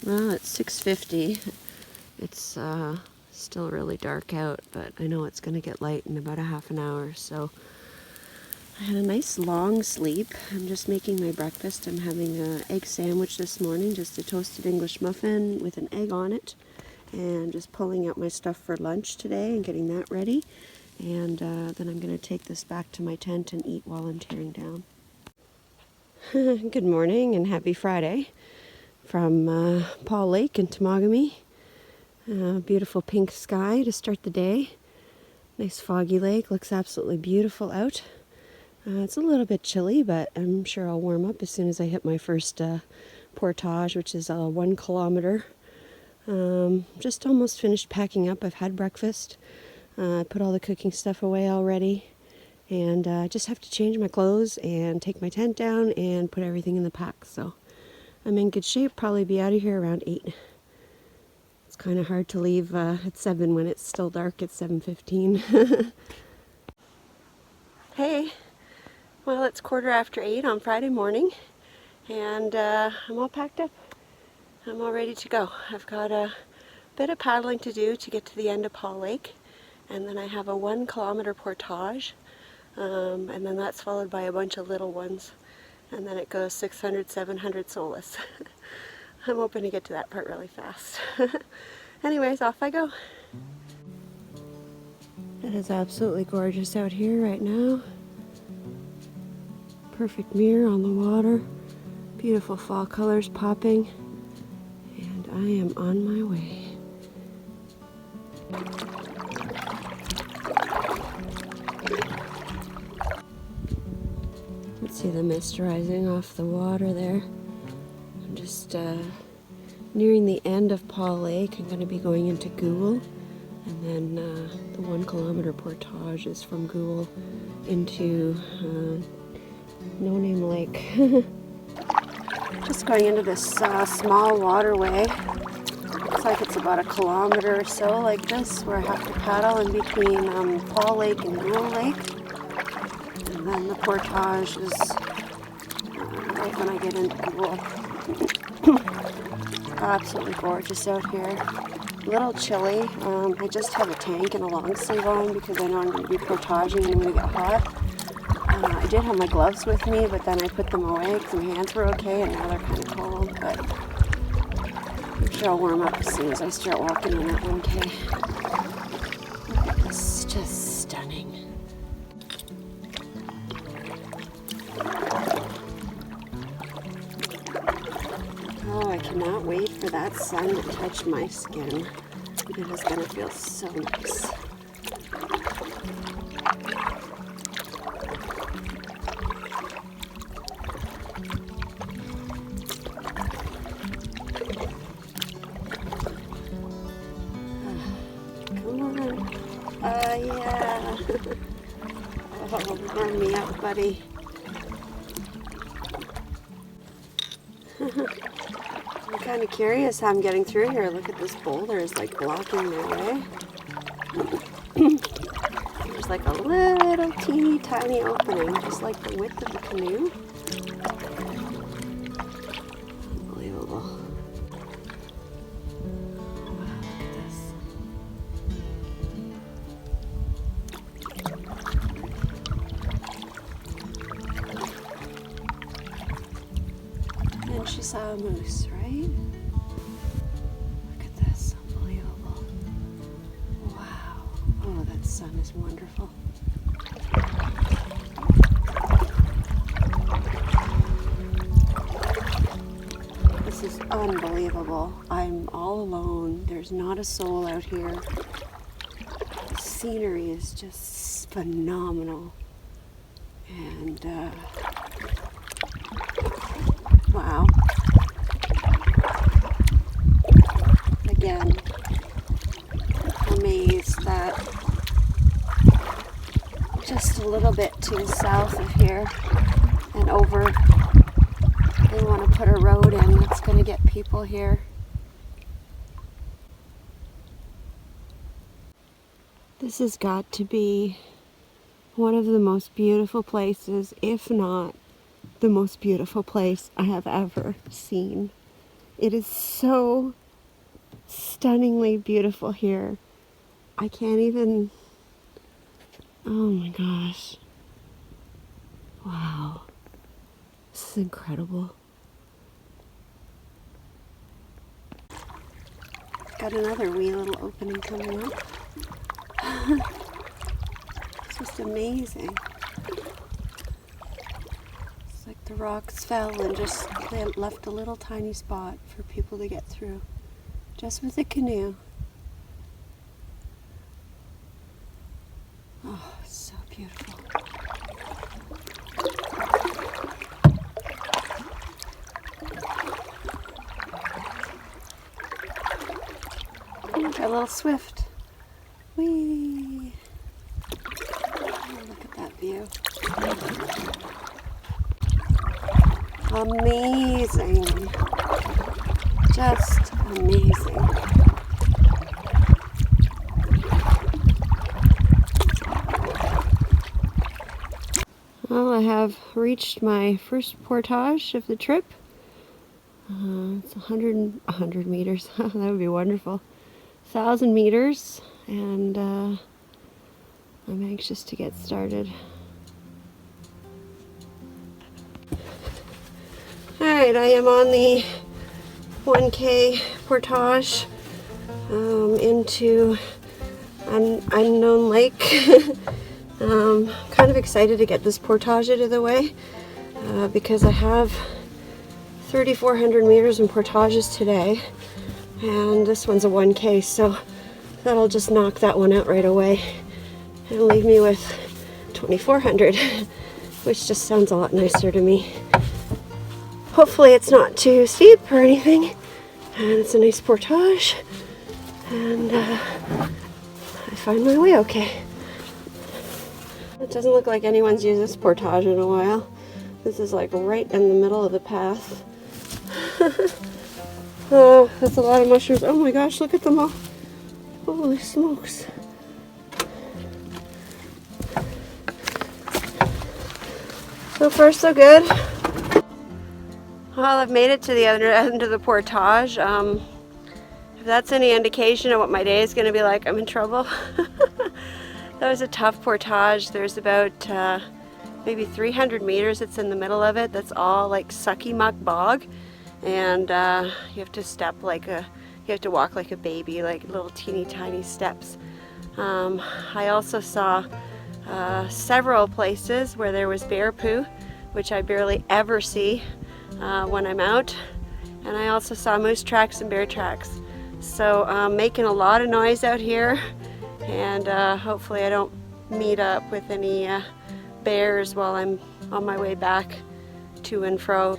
Well, it's 6:50. It's still really dark out, but I know it's going to get light in about a half an hour, so I had a nice long sleep. I'm just making my breakfast. I'm having an egg sandwich this morning, just a toasted English muffin with an egg on it, and just pulling out my stuff for lunch today and getting that ready. And then I'm going to take this back to my tent and eat while I'm tearing down. Good morning and happy Friday from Paul Lake in Temagami. Beautiful pink sky to start the day. Nice foggy lake, looks absolutely beautiful out. It's a little bit chilly, but I'm sure I'll warm up as soon as I hit my first portage, which is 1 kilometer. Just almost finished packing up. I've had breakfast. I put all the cooking stuff away already. And I just have to change my clothes and take my tent down and put everything in the pack. So I'm in good shape, probably be out of here around 8. It's kind of hard to leave at 7 when it's still dark at 7:15. Hey, well, it's 8:15 on Friday morning, and I'm all packed up. I'm all ready to go. I've got a bit of paddling to do to get to the end of Paul Lake, and then I have a 1 kilometer portage. And then that's followed by a bunch of little ones, and then it goes 600, 700 Solace. I'm hoping to get to that part really fast. Anyways, off I go. It is absolutely gorgeous out here right now. Perfect mirror on the water. Beautiful fall colors popping. And I am on my way. See the mist rising off the water there. I'm just nearing the end of Paul Lake. I'm going to be going into Goole, and then the 1 kilometer portage is from Goole into No Name Lake. Just going into this small waterway. Looks like it's about 1 kilometer or so like this, where I have to paddle in between Paul Lake and Goole Lake. And then the portage is right when I get into Goole. Absolutely gorgeous out here. A little chilly. I just have a tank and a long sleeve on because I know I'm going to be portaging and I'm going to get hot. I did have my gloves with me, but then I put them away because my hands were okay, and now they're kind of cold. But I'm sure I'll warm up as soon as I start walking in at 1K. Look at this, just stunning. Oh, I cannot wait for that sun to touch my skin. It is going to feel so nice. Come on. Yeah. Oh, warm me up, buddy. I'm kind of curious how I'm getting through here. Look at this boulder is like blocking my way. There's like a little teeny tiny opening, just like the width of the canoe. Unbelievable. Wow, look at this. And she saw a moose, right? Look at this, unbelievable. Wow. Oh, that sun is wonderful. This is unbelievable. I'm all alone. There's not a soul out here. The scenery is just phenomenal. And, wow. Again, amazed that just a little bit to the south of here and over, they want to put a road in that's going to get people here. This has got to be one of the most beautiful places, if not the most beautiful place I have ever seen. It is so stunningly beautiful here. I can't even, oh my gosh. Wow. This is incredible. Got another wee little opening coming up. It's just amazing. It's like the rocks fell and just they left a little tiny spot for people to get through. Just with a canoe. Oh, it's so beautiful. Got a little swift. Whee! Oh, look at that view. Amazing. Just amazing. Well, I have reached my first portage of the trip. It's 100 meters. That would be wonderful. 1,000 meters, and I'm anxious to get started. Alright, I am on the 1K portage into an unknown lake. Kind of excited to get this portage out of the way because I have 3,400 meters in portages today, and this one's a 1K, so that'll just knock that one out right away and leave me with 2,400, which just sounds a lot nicer to me. Hopefully it's not too steep or anything, and it's a nice portage, and I find my way okay. It doesn't look like anyone's used this portage in a while. This is like right in the middle of the path. Oh, that's a lot of mushrooms. Oh my gosh, look at them all. Holy smokes. So far so good. Well, I've made it to the other end of the portage. If that's any indication of what my day is going to be like, I'm in trouble. That was a tough portage. There's about maybe 300 meters that's in the middle of it. That's all like sucky muck bog. And you have to step like you have to walk like a baby, like little teeny tiny steps. I also saw several places where there was bear poo, which I barely ever see when I'm out. And I also saw moose tracks and bear tracks. So making a lot of noise out here, and hopefully I don't meet up with any bears while I'm on my way back to and fro.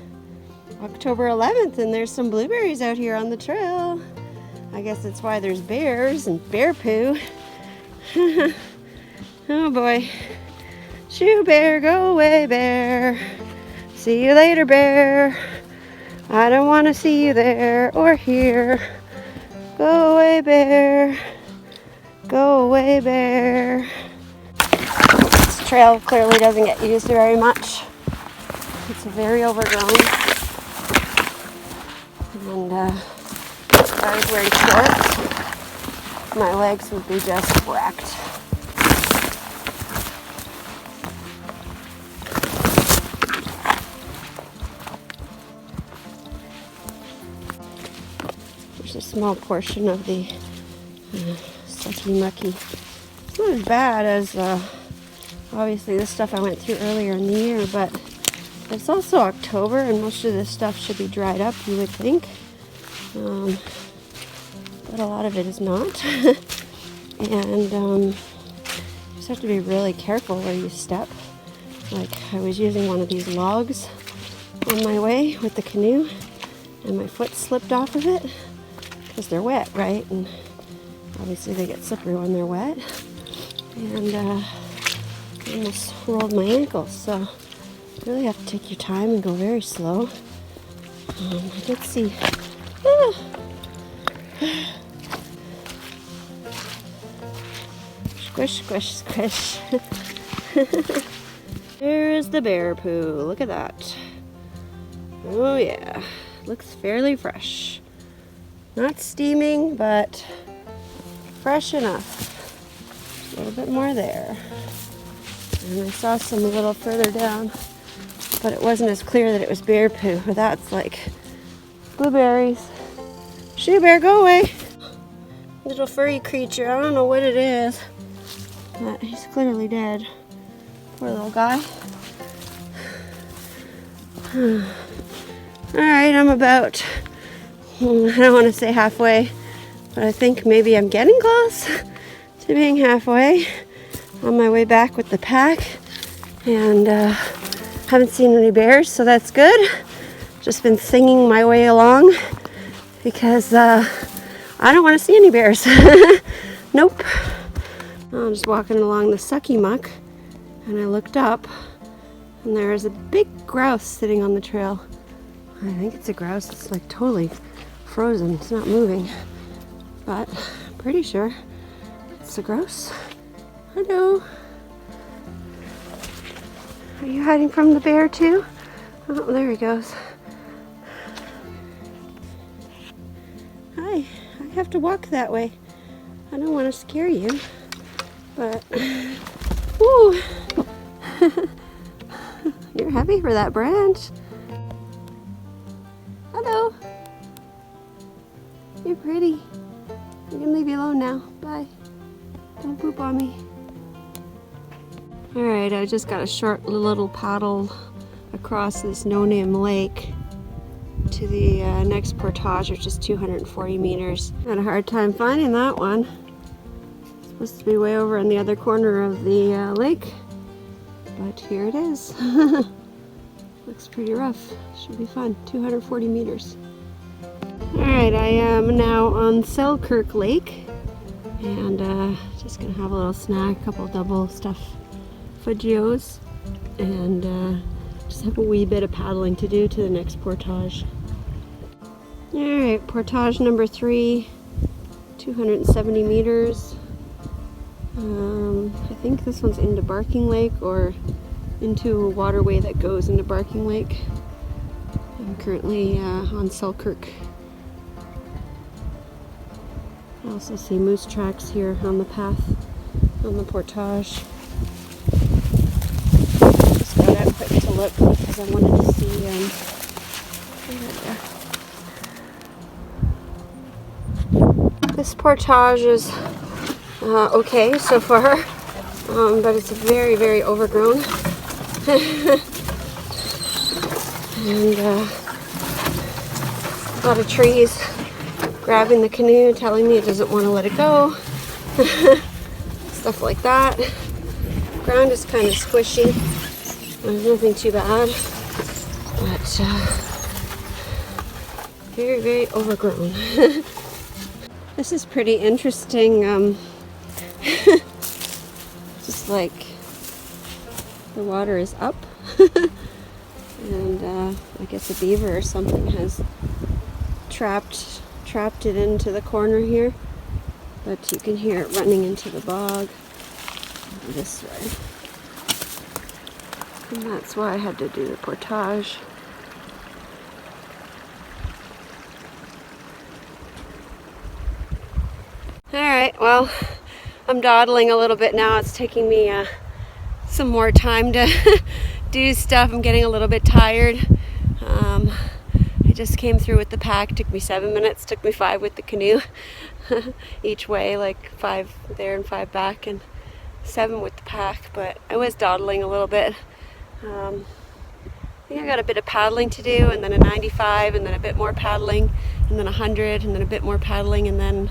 October 11th, and there's some blueberries out here on the trail. I guess that's why there's bears and bear poo. Oh boy. Shoo bear, go away bear. See you later bear. I don't want to see you there or here. Go away bear. Go away bear. This trail clearly doesn't get used very much. It's very overgrown. And if I was wearing shorts, my legs would be just wrecked. There's a small portion of the sucky mucky. It's not as bad as obviously this stuff I went through earlier in the year, but it's also October and most of this stuff should be dried up, you would think. But a lot of it is not. And you just have to be really careful where you step. Like I was using one of these logs on my way with the canoe and my foot slipped off of it because they're wet, right? And obviously they get slippery when they're wet. And I almost rolled my ankle, so you really have to take your time and go very slow. I did see. Squish, squish, squish. There is the bear poo. Look at that. Oh yeah. Looks fairly fresh. Not steaming, but fresh enough. A little bit more there. And I saw some a little further down, but it wasn't as clear that it was bear poo. That's like blueberries. Shoe bear, go away. Little furry creature. I don't know what it is, but he's clearly dead. Poor little guy. Alright, I'm about, I don't want to say halfway, but I think maybe I'm getting close to being halfway. On my way back with the pack, and haven't seen any bears, so that's good. Just been singing my way along because I don't want to see any bears. Nope. I'm just walking along the sucky muck, and I looked up, and there is a big grouse sitting on the trail. I think it's a grouse. It's like totally frozen. It's not moving, but I'm pretty sure it's a grouse. Hello. Are you hiding from the bear too? Oh, there he goes. Hi. I have to walk that way. I don't want to scare you, but ooh. You're happy for that branch. Hello. You're pretty. You can leave you alone now. Bye. Don't poop on me. Alright, I just got a short little paddle across this no-name lake to the next portage, which is 240 meters. Had a hard time finding that one. It's supposed to be way over in the other corner of the lake, but here it is. Looks pretty rough. Should be fun. 240 meters. Alright, I am now on Selkirk Lake, and just gonna have a little snack, a couple double stuffed fudgios, and just have a wee bit of paddling to do to the next portage. Alright, portage number 3, 270 meters. I think this one's into Barking Lake or into a waterway that goes into Barking Lake. I'm currently on Selkirk. I also see moose tracks here on the path, on the portage. Just got out quick to look because I wanted to see this portage is okay so far, but it's very, very overgrown. And a lot of trees grabbing the canoe, telling me it doesn't want to let it go. Stuff like that. Ground is kind of squishy. There's nothing too bad, but very, very overgrown. This is pretty interesting. Just like the water is up, and I guess a beaver or something has trapped it into the corner here, but you can hear it running into the bog this way, and that's why I had to do the portage. Alright, well, I'm dawdling a little bit now. It's taking me some more time to do stuff. I'm getting a little bit tired. I just came through with the pack. Took me 7 minutes, took me 5 with the canoe each way, like 5 there and 5 back, and 7 with the pack. But I was dawdling a little bit. I think I got a bit of paddling to do, and then a 95, and then a bit more paddling, and then 100, and then a bit more paddling, and then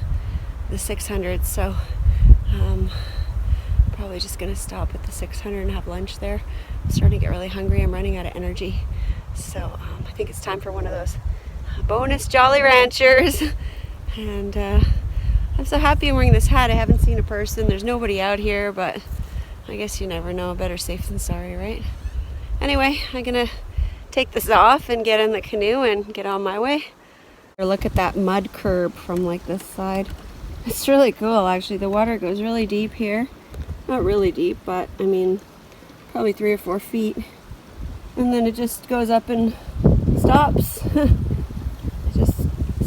the 600. So probably just gonna stop at the 600 and have lunch there. I'm starting to get really hungry. I'm running out of energy, so I think it's time for one of those bonus Jolly Ranchers. And I'm so happy I'm wearing this hat. I haven't seen a person. There's nobody out here, but I guess you never know. Better safe than sorry, right? Anyway, I'm gonna take this off and get in the canoe and get on my way. Look at that mud curb from like this side. It's really cool, actually. The water goes really deep here. Not really deep, but I mean, probably 3 or 4 feet. And then it just goes up and stops. just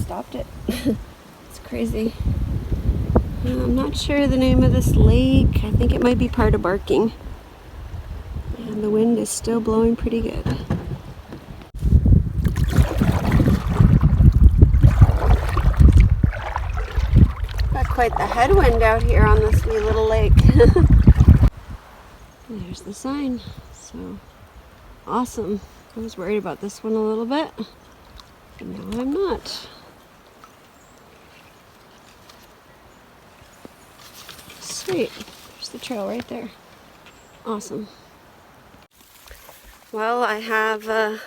stopped it. It's crazy. I'm not sure the name of this lake. I think it might be part of Barking. And the wind is still blowing pretty good. Got quite the headwind out here on this wee little lake. There's the sign. So awesome. I was worried about this one a little bit. And now I'm not. Sweet. There's the trail right there. Awesome. Well, I have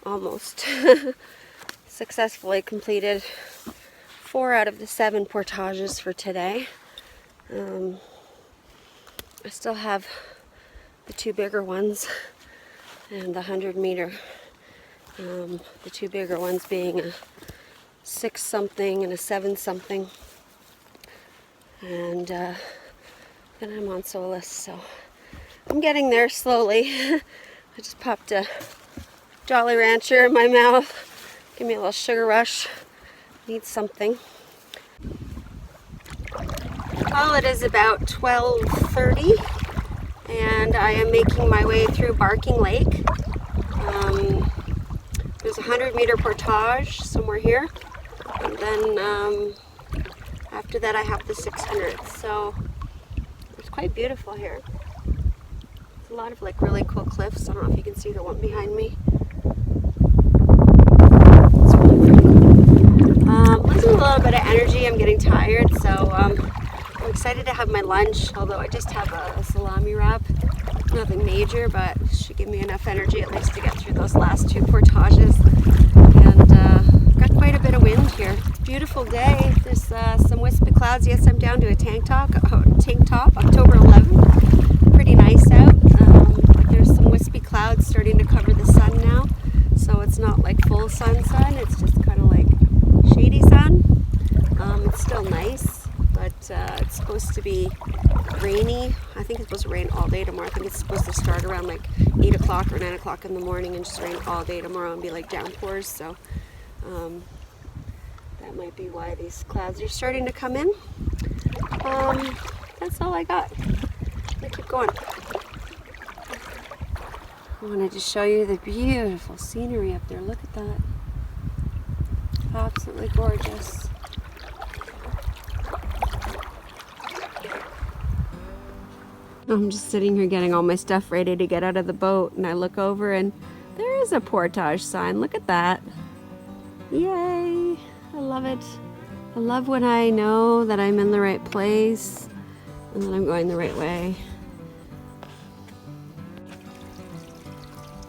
almost successfully completed 4 out of the 7 portages for today. I still have the 2 bigger ones and the 100-meter. The 2 bigger ones being a 6-something and a 7-something. And then I'm on Solace, so I'm getting there slowly. I just popped a Jolly Rancher in my mouth. Give me a little sugar rush. Need something. Well, it is about 12:30 and I am making my way through Barking Lake. There's a 100-meter portage somewhere here, and then after that I have the 600. So it's quite beautiful here. There's a lot of like really cool cliffs. I don't know if you can see the one behind me. It's really pretty. Losing a little bit of energy. I'm getting tired, so I'm excited to have my lunch, although I just have a salami wrap. Nothing major, but should give me enough energy at least to get through those last 2 portages. And got quite a bit of wind here. Beautiful day. There's some wispy clouds. Yes, I'm down to a tank top, October 11th. Pretty nice out. But there's some wispy clouds starting to cover the sun now. So it's not like full sun. It's just kind of like shady sun. It's still nice, but it's supposed to be rainy. I think it's supposed to rain all day tomorrow. I think it's supposed to start around like 8 o'clock or 9 o'clock in the morning and just rain all day tomorrow and be like downpours. So that might be why these clouds are starting to come in. That's all I got. Let me keep going. I wanted to show you the beautiful scenery up there. Look at that. Absolutely gorgeous. I'm just sitting here getting all my stuff ready to get out of the boat, and I look over and there is a portage sign. Look at that. Yay! I love it. I love when I know that I'm in the right place and that I'm going the right way.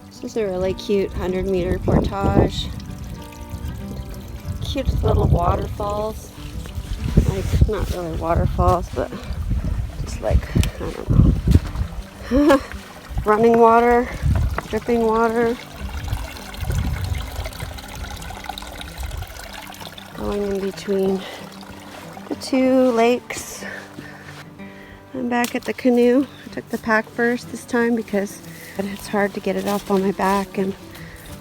This is a really cute 100-meter portage. Cute little waterfalls. Like, not really waterfalls, but just like, I don't know. Running water, dripping water. Going in between the 2 lakes. I'm back at the canoe. I took the pack first this time because it's hard to get it off on my back and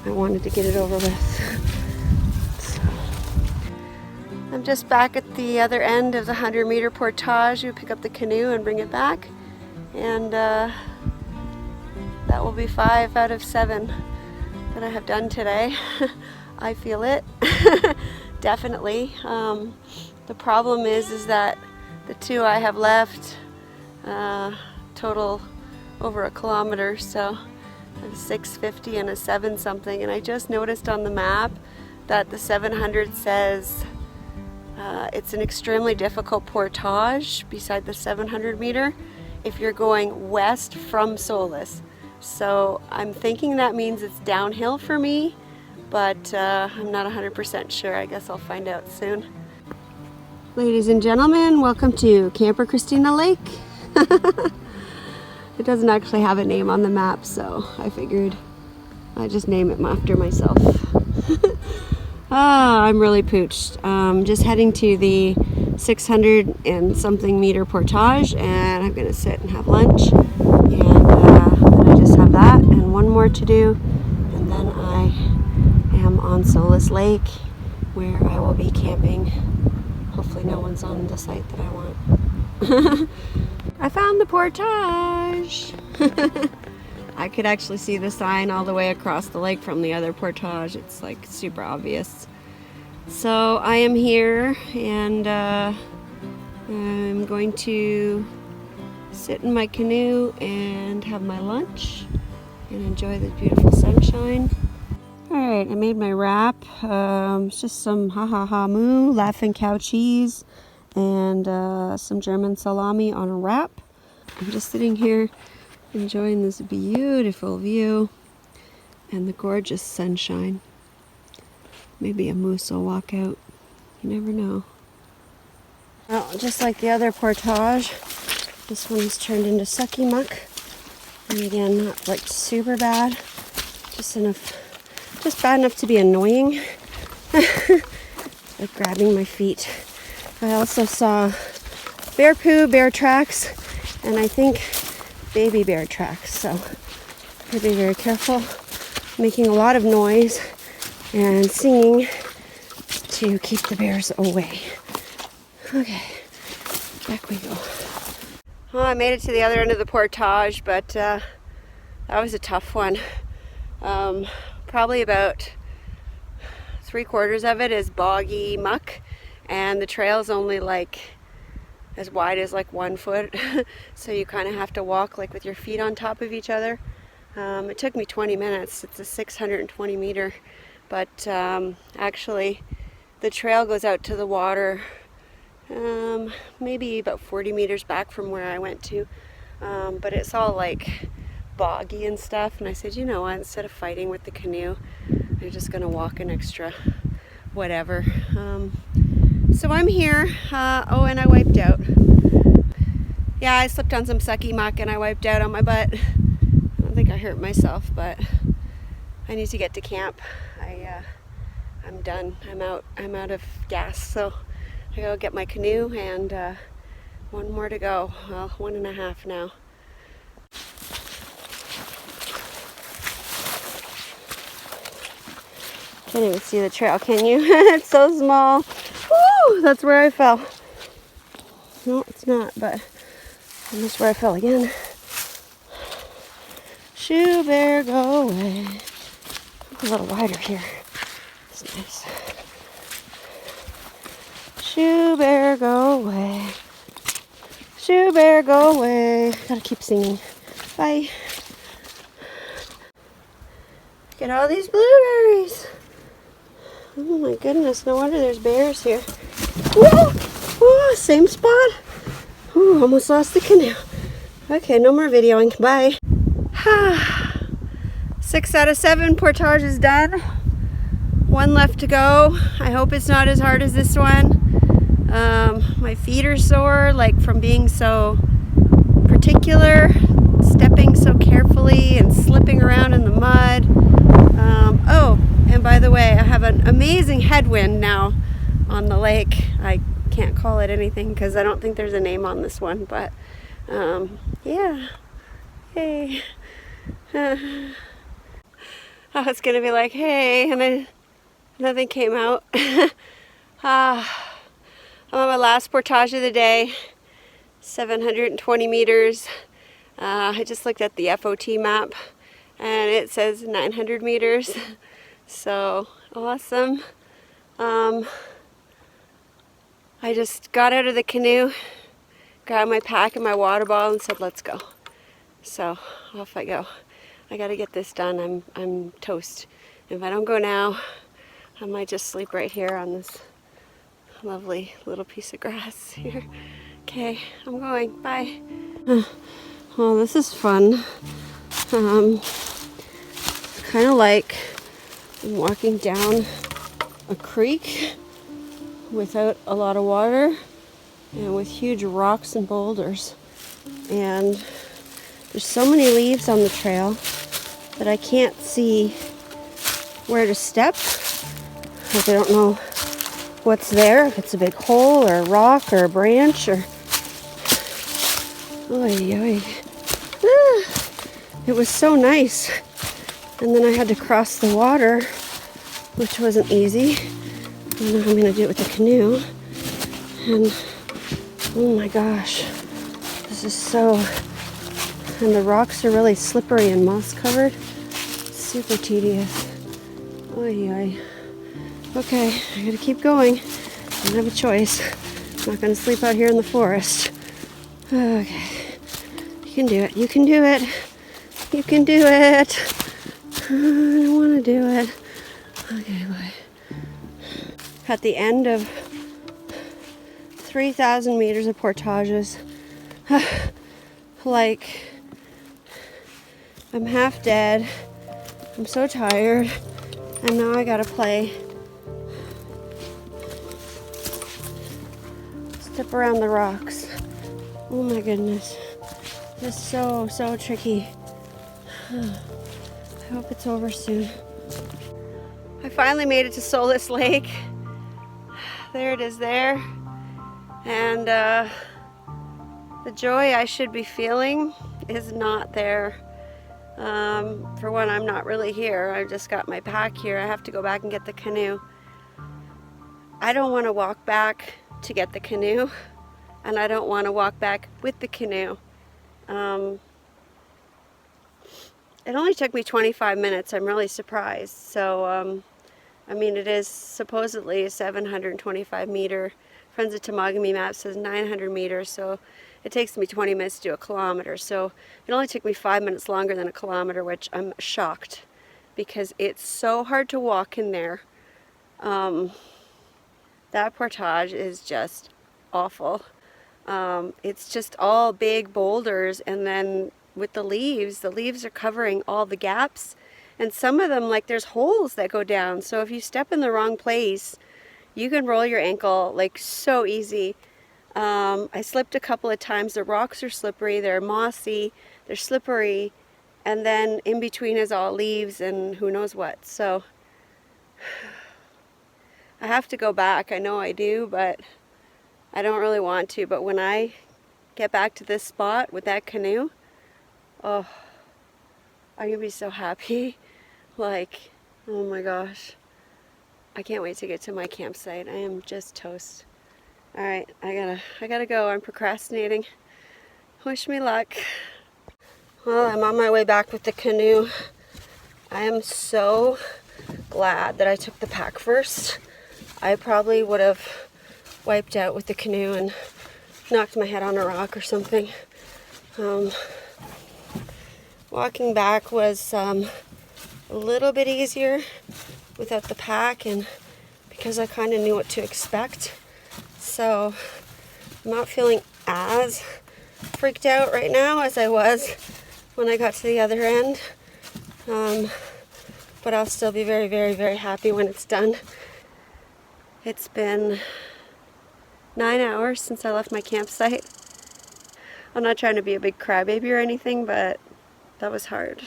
I wanted to get it over with. So I'm just back at the other end of the 100-meter portage. You pick up the canoe and bring it back. And that will be 5 out of 7 that I have done today. I feel it. Definitely. The problem is that the 2 I have left total over 1 kilometer, so a 650 and a 7-something. And I just noticed on the map that the 700 says it's an extremely difficult portage beside the 700-meter if you're going west from Solace. So I'm thinking that means it's downhill for me, but I'm not 100% sure. I guess I'll find out soon. Ladies and gentlemen, welcome to Camper Christina Lake. It doesn't actually have a name on the map, so I figured I'd just name it after myself. I'm really pooched. Just heading to the 600 and something meter portage, and I'm gonna sit and have lunch, and then I just have that and one more to do, and then I am on Solace Lake where I will be camping. Hopefully no one's on the site that I want. I found the portage! I could actually see the sign all the way across the lake from the other portage. It's like super obvious. So I am here, and I'm going to sit in my canoe and have my lunch and enjoy the beautiful sunshine. Alright, I made my wrap. It's just some ha moo, laughing cow cheese, and some German salami on a wrap. I'm just sitting here enjoying this beautiful view and the gorgeous sunshine. Maybe a moose will walk out. You never know. Well, just like the other portage, this one's turned into sucky muck. And again, not like super bad, just bad enough to be annoying. Like grabbing my feet. I also saw bear poo, bear tracks, and I think baby bear tracks. So I gotta be very careful, making a lot of noise and singing to keep the bears away. Okay, back we go. Well, I made it to the other end of the portage, but that was a tough one. Probably about 3/4 of it is boggy muck, and the trail's only like as wide as like 1 foot, so you kind of have to walk like with your feet on top of each other. It took me 20 minutes. It's a 620 meter, but actually the trail goes out to the water maybe about 40 meters back from where I went to, but it's all like boggy and stuff, and I said, you know what, instead of fighting with the canoe, I'm just gonna walk an extra whatever. So I'm here. Oh, and I wiped out. Yeah, I slipped on some sucky muck and I wiped out on my butt. I don't think I hurt myself, but I need to get to camp. I'm done. I'm out of gas, so I gotta get my canoe, and 1 more to go. Well, 1.5 now. Can't even see the trail, can you? It's so small. Woo! That's where I fell. No, it's not, but that's where I fell again. Shoe bear, go away. A little wider here. That's nice. Shoe bear, go away. Shoe bear, go away. Gotta keep singing. Bye. Look at all these blueberries. Oh my goodness, no wonder there's bears here. Whoa! Whoa, same spot. Ooh, almost lost the canoe. Okay, no more videoing. Bye. 6 out of 7 portage is done. 1 left to go. I hope it's not as hard as this one. My feet are sore, like from being so particular, stepping so carefully and slipping around in the mud. Oh, and by the way, I have an amazing headwind now on the lake. I can't call it anything because I don't think there's a name on this one, but yeah. Hey. I was gonna be like, hey, and then nothing came out. I'm on my last portage of the day, 720 meters. I just looked at the FOT map and it says 900 meters. So awesome. I just got out of the canoe, grabbed my pack and my water bottle and said, let's go. So off I go. I gotta get this done. I'm toast. If I don't go now, I might just sleep right here on this lovely little piece of grass here. Okay, I'm going. Bye. Well, this is fun. Kind of like walking down a creek without a lot of water and with huge rocks and boulders. And there's so many leaves on the trail that I can't see where to step. Like I don't know what's there, if it's a big hole or a rock or a branch or... Oy, oy. It was so nice. And then I had to cross the water, which wasn't easy. And now I'm going to do it with the canoe. And oh my gosh, this is so, and the rocks are really slippery and moss covered. Super tedious. Oy, oy. Okay, I gotta keep going. I don't have a choice. I'm not gonna sleep out here in the forest. Okay, you can do it. You can do it. You can do it. I don't want to do it. Okay, bye. At the end of 3,000 meters of portages, like, I'm half dead. I'm so tired. And now I gotta play. Step around the rocks. Oh my goodness. This is so tricky. I hope it's over soon. I finally made it to Solace Lake. There it is there. And the joy I should be feeling is not there. For one, I'm not really here. I just got my pack here. I have to go back and get the canoe. I don't want to walk back to get the canoe, and I don't want to walk back with the canoe. It only took me 25 minutes. I'm really surprised. So, I mean, it is supposedly a 725 meter. Friends of Temagami map says 900 meters, so it takes me 20 minutes to do a kilometer. So it only took me 5 minutes longer than a kilometer, which I'm shocked because it's so hard to walk in there. That portage is just awful. It's just all big boulders, and then with the leaves are covering all the gaps, and some of them, like, there's holes that go down, so if you step in the wrong place you can roll your ankle like so easy. I slipped a couple of times. The rocks are slippery, they're mossy, they're slippery, and then in between is all leaves and who knows what. So I have to go back. I know I do, but I don't really want to. But when I get back to this spot with that canoe, oh, I'm gonna be so happy. Like, oh my gosh, I can't wait to get to my campsite. I am just toast. All right, I gotta go. I'm procrastinating. Wish me luck. Well, I'm on my way back with the canoe. I am so glad that I took the pack first. I probably would have wiped out with the canoe and knocked my head on a rock or something. Walking back was a little bit easier without the pack, and because I kind of knew what to expect. So I'm not feeling as freaked out right now as I was when I got to the other end. But I'll still be very, very, very happy when it's done. It's been 9 hours since I left my campsite. I'm not trying to be a big crybaby or anything, but that was hard.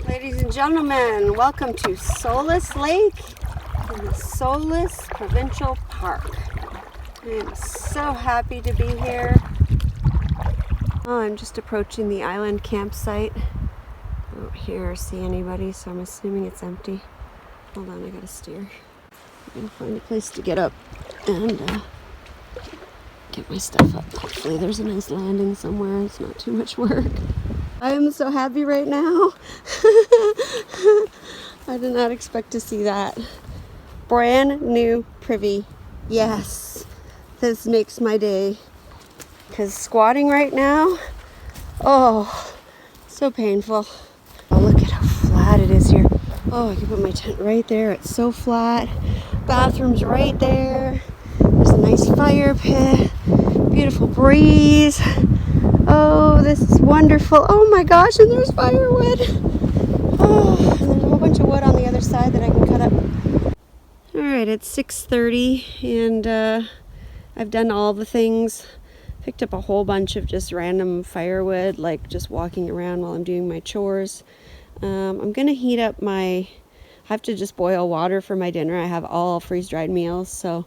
Ladies and gentlemen, welcome to Solace Lake in the Solace Provincial Park. I am so happy to be here. Oh, I'm just approaching the island campsite. I don't hear or see anybody, so I'm assuming it's empty. Hold on, I gotta steer. I'm gonna find a place to get up and get my stuff up. Hopefully there's a nice landing somewhere. It's not too much work. I am so happy right now. I did not expect to see that. Brand new privy. Yes, this makes my day. Because squatting right now, oh, so painful. Oh, look at how flat it is here. Oh, I can put my tent right there. It's so flat. Bathroom's right there. There's a nice fire pit. Beautiful breeze. Oh, this is wonderful. Oh my gosh, and there's firewood. Oh, and there's a whole bunch of wood on the other side that I can cut up. All right, it's 6:30 and I've done all the things. Picked up a whole bunch of just random firewood, like just walking around while I'm doing my chores. I'm gonna heat up I have to just boil water for my dinner. I have all freeze-dried meals, so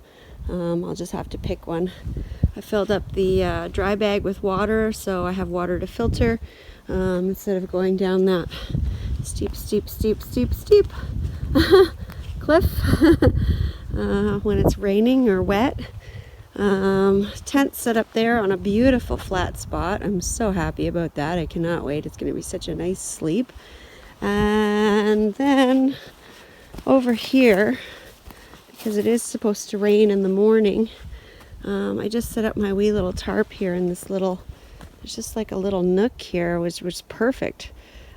I'll just have to pick one. I filled up the dry bag with water, so I have water to filter instead of going down that steep cliff when it's raining or wet. Tent set up there on a beautiful flat spot. I'm so happy about that. I cannot wait. It's going to be such a nice sleep. And then over here, because it is supposed to rain in the morning, I just set up my wee little tarp here in this little, it's just like a little nook here, which was perfect.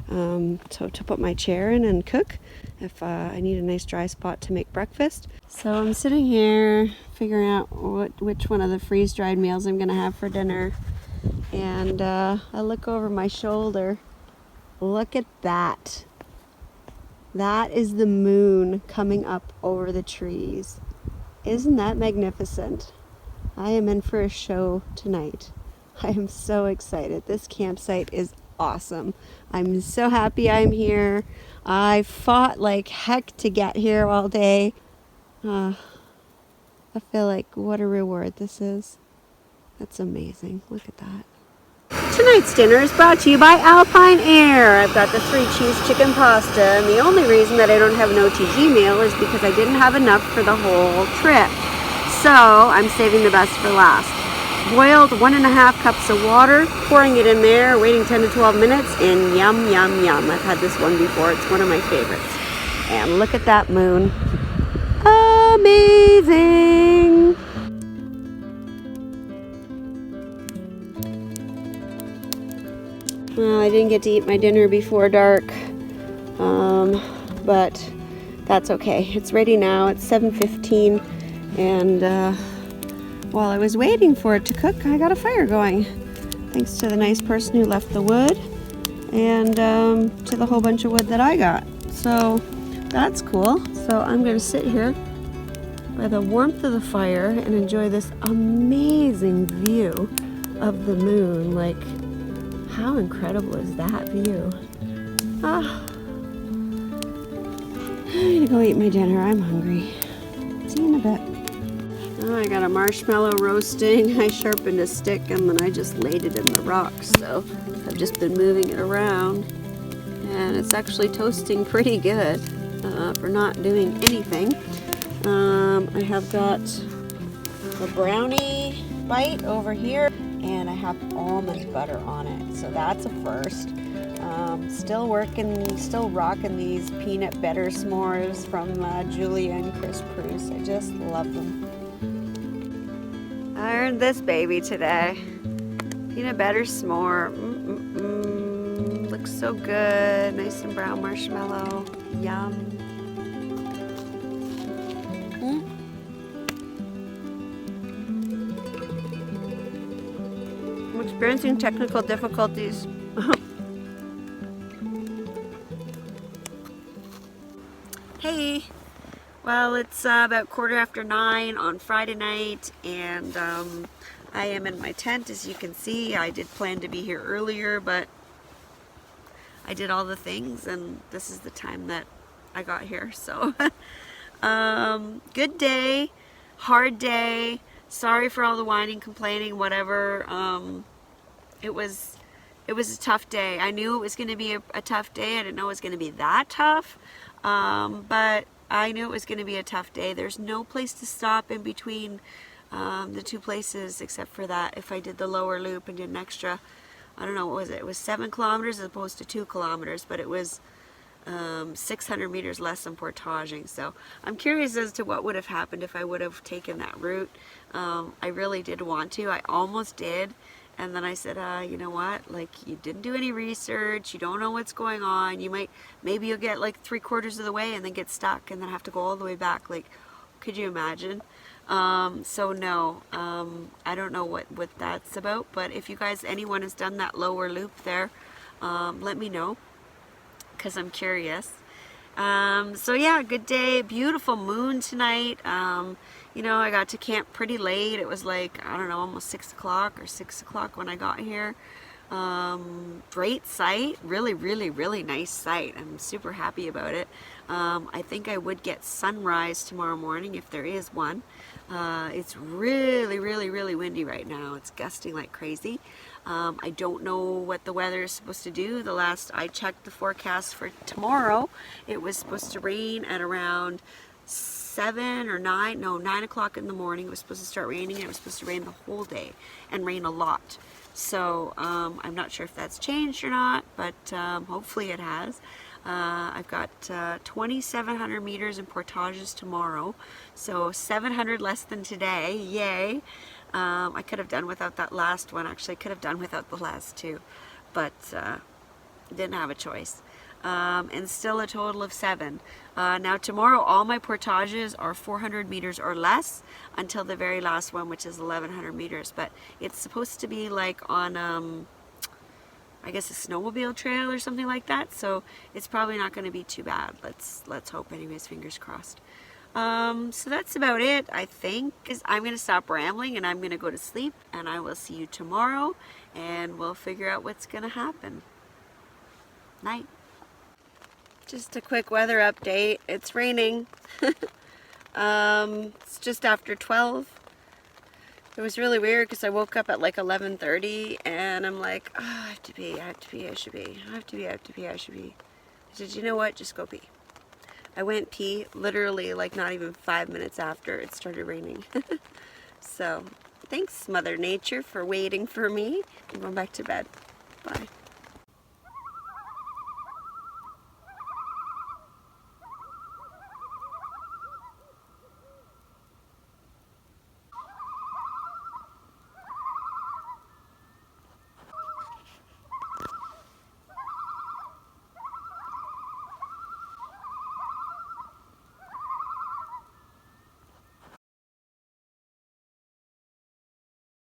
So to put my chair in and cook if I need a nice dry spot to make breakfast. So I'm sitting here figuring out which one of the freeze-dried meals I'm going to have for dinner. And I look over my shoulder. Look at that. That is the moon coming up over the trees. Isn't that magnificent? I am in for a show tonight. I am so excited. This campsite is awesome. I'm so happy I'm here. I fought like heck to get here all day. I feel like what a reward this is. That's amazing. Look at that. Tonight's dinner is brought to you by Alpine Air. I've got the 3-cheese chicken pasta, and the only reason that I don't have an OTG meal is because I didn't have enough for the whole trip. So I'm saving the best for last. Boiled 1.5 cups of water, pouring it in there, waiting 10 to 12 minutes, and yum, yum, yum. I've had this one before. It's one of my favorites. And look at that moon. Amazing! Well, I didn't get to eat my dinner before dark, but that's okay. It's ready now. It's 7:15, and while I was waiting for it to cook, I got a fire going. Thanks to the nice person who left the wood, and to the whole bunch of wood that I got. So that's cool. So I'm going to sit here by the warmth of the fire and enjoy this amazing view of the moon. Like, how incredible is that view? I'm gonna go eat my dinner. I'm hungry. See you in a bit. Oh, I got a marshmallow roasting. I sharpened a stick and then I just laid it in the rocks. So I've just been moving it around. And it's actually toasting pretty good for not doing anything. I have got the brownie bite over here, and I have almond butter on it, so that's a first. Still rocking these peanut butter s'mores from Julia and Chris Bruce. I just love them. I earned this baby today. Peanut butter s'more. Looks so good. Nice and brown marshmallow. Yum. I'm experiencing technical difficulties. Hey, well, it's about 9:15 on Friday night, and I am in my tent. As you can see, I did plan to be here earlier, but I did all the things, and this is the time that I got here. So good day, hard day. Sorry for all the whining, complaining, whatever. It was a tough day. I knew it was going to be a tough day. I didn't know it was going to be that tough, but I knew it was going to be a tough day. There's no place to stop in between the two places except for that. If I did the lower loop and did an extra, I don't know, what was it? It was 7 kilometers as opposed to 2 kilometers, but it was 600 meters less than portaging. So I'm curious as to what would have happened if I would have taken that route. I really did want to. I almost did. And then I said, you know what, like, you didn't do any research, you don't know what's going on, maybe you'll get like 3/4 of the way and then get stuck and then have to go all the way back. Like, could you imagine? So no, I don't know what that's about, but if you guys, anyone has done that lower loop there, let me know, because I'm curious. So yeah, good day, beautiful moon tonight. You know, I got to camp pretty late. It was like, I don't know, almost 6 o'clock or 6 o'clock when I got here. Great site, really nice site. I'm super happy about it. I think I would get sunrise tomorrow morning if there is one. It's really windy right now. It's gusting like crazy. I don't know what the weather is supposed to do. The last I checked the forecast for tomorrow, it was supposed to rain at around 7 or 9, no, 9 o'clock in the morning. It was supposed to start raining, and it was supposed to rain the whole day and rain a lot. So I'm not sure if that's changed or not, but hopefully it has. I've got 2,700 meters in portages tomorrow, so 700 less than today. Yay! I could have done without that last one. Actually, I could have done without the last two, but didn't have a choice. And still a total of 7. Now tomorrow all my portages are 400 meters or less until the very last one, which is 1,100 meters. But it's supposed to be like on, I guess, a snowmobile trail or something like that. So it's probably not going to be too bad. Let's hope, anyways. Fingers crossed. So that's about it, I think. I'm going to stop rambling and I'm going to go to sleep. And I will see you tomorrow, and we'll figure out what's going to happen. Night. Just a quick weather update. It's raining. It's just after 12. It was really weird because I woke up at like 11:30 and I'm like, oh, I have to pee, I should pee. I said, you know what, just go pee. I went pee literally like not even 5 minutes after it started raining. So, thanks Mother Nature for waiting for me. I'm going back to bed. Bye.